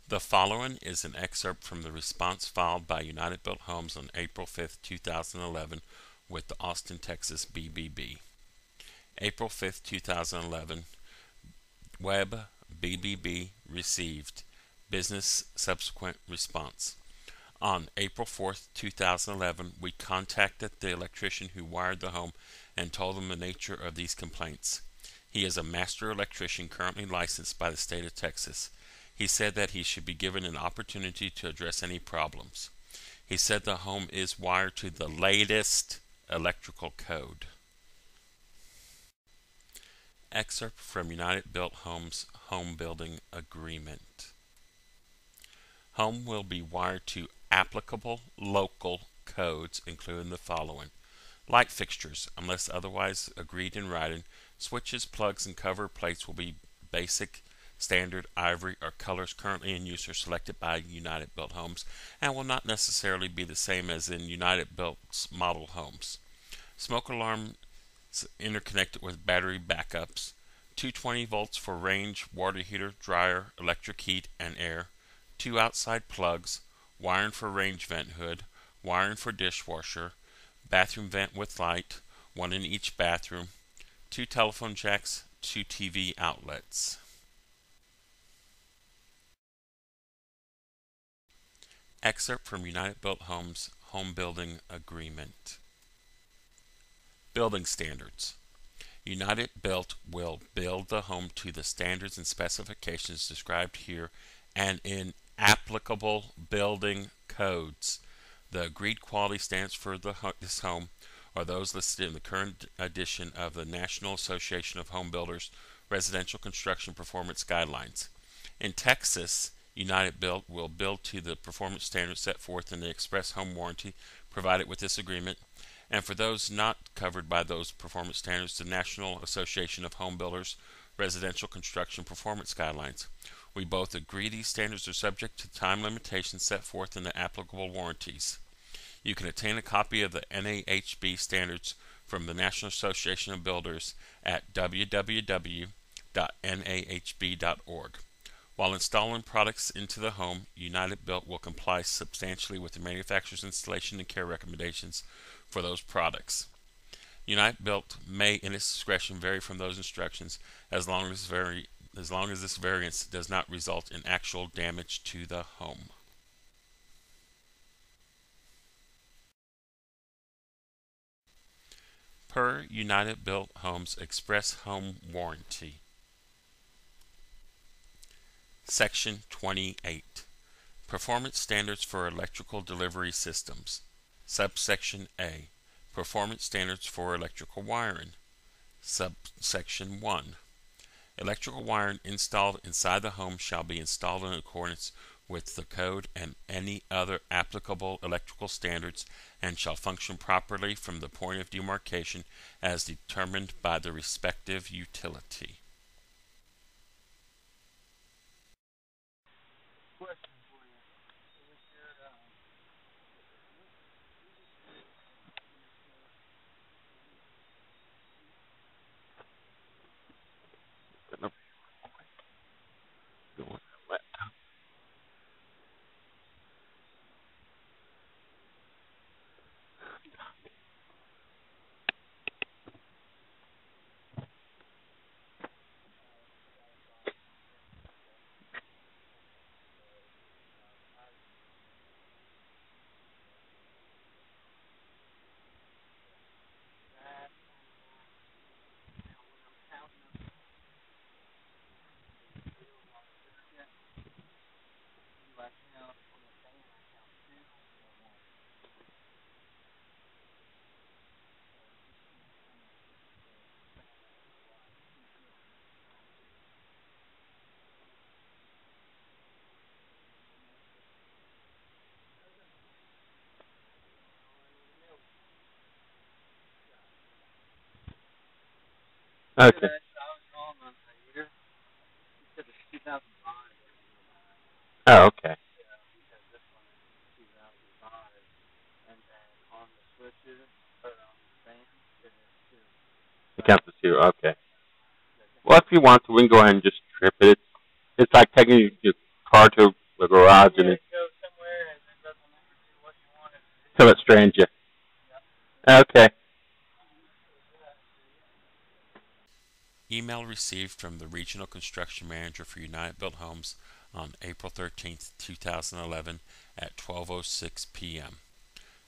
The following is an excerpt from the response filed by United-Bilt Homes on April 5, 2011 with the Austin, Texas BBB. April 5, 2011, Web BBB received. Business subsequent response. On April 4th, 2011, we contacted the electrician who wired the home and told him the nature of these complaints. He is a master electrician currently licensed by the state of Texas. He said that he should be given an opportunity to address any problems. He said the home is wired to the latest electrical code. Excerpt from United-Bilt Homes Home Building Agreement. Home will be wired to applicable local codes, including the following: light fixtures, unless otherwise agreed in writing. Switches, plugs, and cover plates will be basic, standard, ivory, or colors currently in use or selected by United-Bilt Homes and will not necessarily be the same as in United-Bilt's model homes. Smoke alarm interconnected with battery backups. 220 volts for range, water heater, dryer, electric heat, and air. 2 outside plugs. Wiring for range vent hood. Wiring for dishwasher. Bathroom vent with light, 1 in each bathroom. 2 telephone jacks, 2 TV outlets. Excerpt from United-Bilt Homes Home Building Agreement. Building standards. United-Bilt will build the home to the standards and specifications described here and in applicable building codes. The agreed quality standards for this home are those listed in the current edition of the National Association of Home Builders Residential Construction Performance Guidelines. In Texas, United-Bilt will build to the performance standards set forth in the express home warranty provided with this agreement, and for those not covered by those performance standards, the National Association of Home Builders Residential Construction Performance Guidelines. We both agree these standards are subject to time limitations set forth in the applicable warranties. You can obtain a copy of the NAHB standards from the National Association of Builders at www.nahb.org. While installing products into the home, United-Bilt will comply substantially with the manufacturer's installation and care recommendations for those products. United-Bilt may, in its discretion, vary from those instructions as long as this variance does not result in actual damage to the home. Per United-Bilt Homes Express Home Warranty. Section 28. Performance Standards for Electrical Delivery Systems. Subsection A. Performance Standards for Electrical Wiring. Subsection 1. Electrical wiring installed inside the home shall be installed in accordance with the code and any other applicable electrical standards and shall function properly from the point of demarcation as determined by the respective utility. Okay. Oh, okay. It counts as 2. Okay. Well, if you want to, we can go ahead and just trip it. It's like taking your car to the garage and it till it strands you. Okay. Email received from the Regional Construction Manager for United-Bilt Homes on April 13th, 2011 at 12:06 p.m.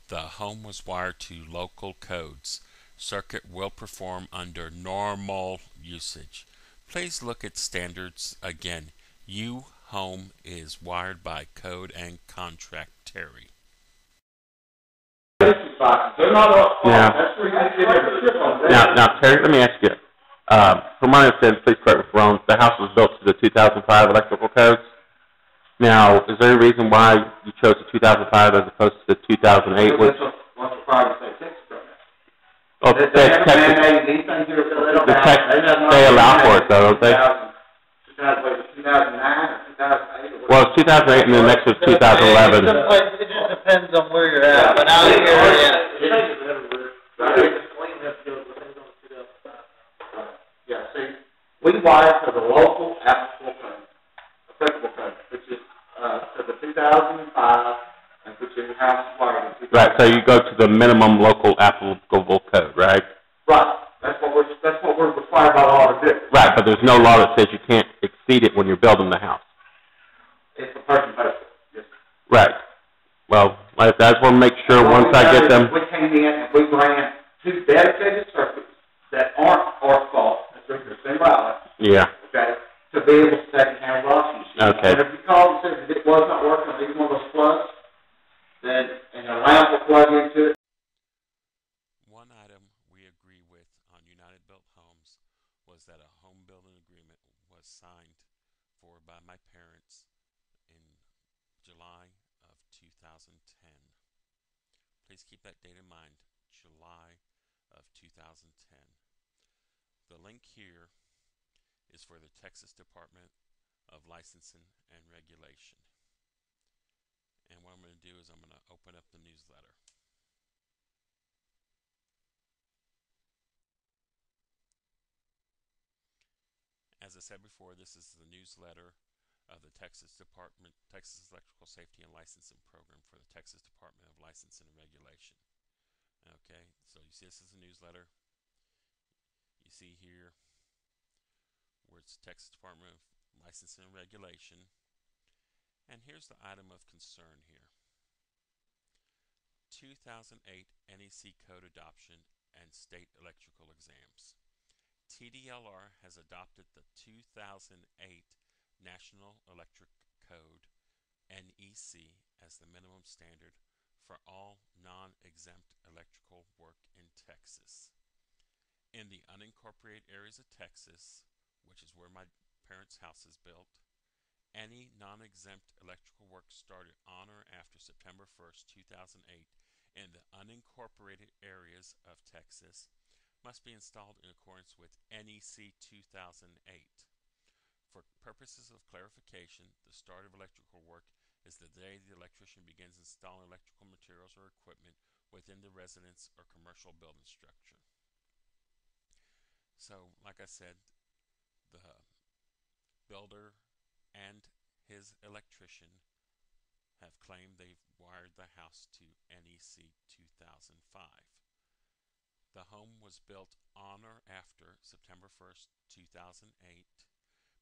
The home was wired to local codes. Circuit will perform under normal usage. Please look at standards again. Home is wired by code and contract Terry. They're not all, Now, that's where you get a chip on that. now, Terry, let me ask you. From my understanding, please correct me if I'm wrong, the house was built to the 2005 electrical codes. Now, is there any reason why you chose the 2005 as opposed to the 2008? What's the private say Texas government? Oh, They haven't mandated anything here, so they don't they allow for it, though, don't they? 2009 or 2008? Well, it's 2008 and then the next was 2011. It just depends on where you're at, but out here, yeah. Yeah, see, we wire to the local applicable code, which is, to the 2005, and which is house wired in 2005. Right, so you go to the minimum local applicable code, right? Right, that's what we're required by law to do. Right, but there's no law that says you can't exceed it when you're building the house. It's a person basis. Yes. Right. Well, I just want to make sure once I get them. We came in and we ran two dedicated circuits that aren't our fault, they're symbolic. Yeah. Okay, to be able to take hand washing machine. Okay. And if you call and said that it was not working on either one of those plugs, then and the lamp will plug into it. One item we agree with on United-Bilt Homes was that a home building agreement was signed for by my parents in July of 2010. Please keep that date in mind, July of 2010. The link here is for the Texas Department of Licensing and Regulation. And what I'm going to do is I'm going to open up the newsletter. As I said before, this is the newsletter of the Texas Electrical Safety and Licensing Program for the Texas Department of Licensing and Regulation. Okay, so you see this is a newsletter. You see here where it's Texas Department of Licensing and Regulation. And here's the item of concern here. 2008 NEC code adoption and state electrical exams. TDLR has adopted the 2008 National Electric Code NEC as the minimum standard for all non-exempt electrical work in Texas. In the unincorporated areas of Texas, which is where my parents' house is built, any non-exempt electrical work started on or after September 1st, 2008 in the unincorporated areas of Texas must be installed in accordance with NEC 2008. For purposes of clarification, the start of electrical work is the day the electrician begins installing electrical materials or equipment within the residence or commercial building structure. So, like I said, the builder and his electrician have claimed they've wired the house to NEC 2005. The home was built on or after September 1st, 2008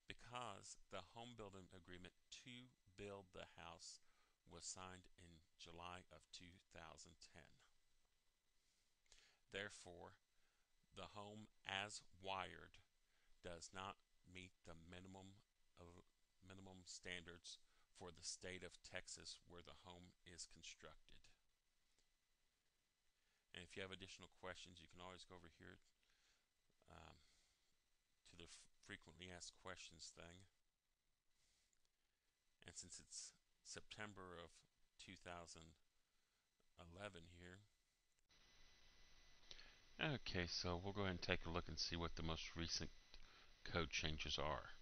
because the home building agreement to build the house was signed in July of 2010. Therefore, the home as wired does not meet the minimum standards for the state of Texas where the home is constructed. And if you have additional questions, you can always go over here to the frequently asked questions thing. And since it's September of 2011 here. Okay, so we'll go ahead and take a look and see what the most recent code changes are.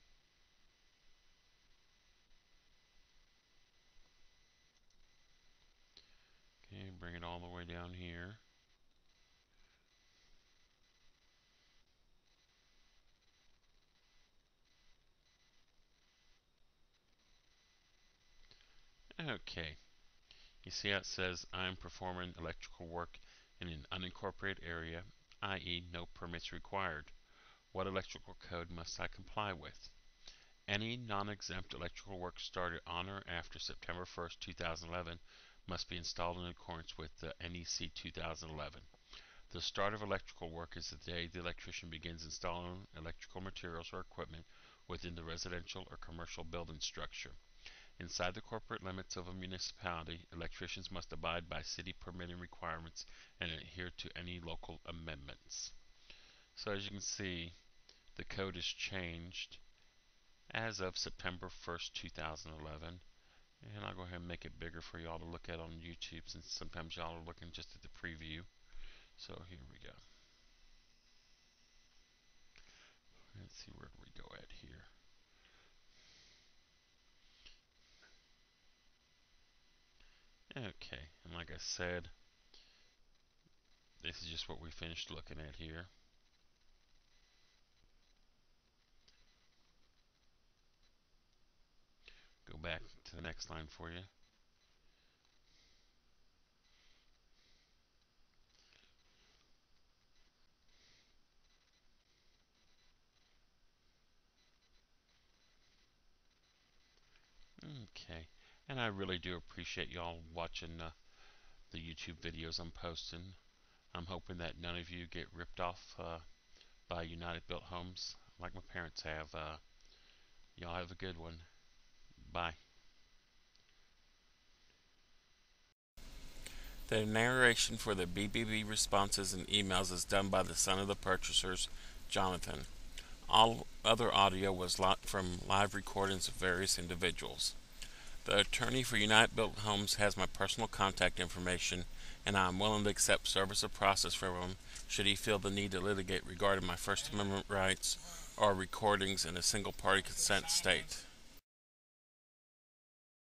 Okay, bring it all the way down here. Okay, you see how it says I'm performing electrical work in an unincorporated area, i.e. no permits required. What electrical code must I comply with? Any non-exempt electrical work started on or after September 1st, 2011 must be installed in accordance with the NEC 2011. The start of electrical work is the day the electrician begins installing electrical materials or equipment within the residential or commercial building structure. Inside the corporate limits of a municipality, electricians must abide by city permitting requirements and adhere to any local amendments. So as you can see, the code is changed as of September 1st, 2011. And I'll go ahead and make it bigger for y'all to look at on YouTube, since sometimes y'all are looking just at the preview. So here we go. Let's see, where do we go at here? Okay, and like I said, this is just what we finished looking at here. Go back to the next line for you. Okay, and I really do appreciate y'all watching the YouTube videos I'm posting. I'm hoping that none of you get ripped off by United-Bilt Homes like my parents have. Y'all have a good one. Bye. The narration for the BBB responses and emails is done by the son of the purchasers, Jonathan. All other audio was from live recordings of various individuals. The attorney for United-Bilt Homes has my personal contact information, and I am willing to accept service of process from him should he feel the need to litigate regarding my First Amendment rights or recordings in a single-party consent state.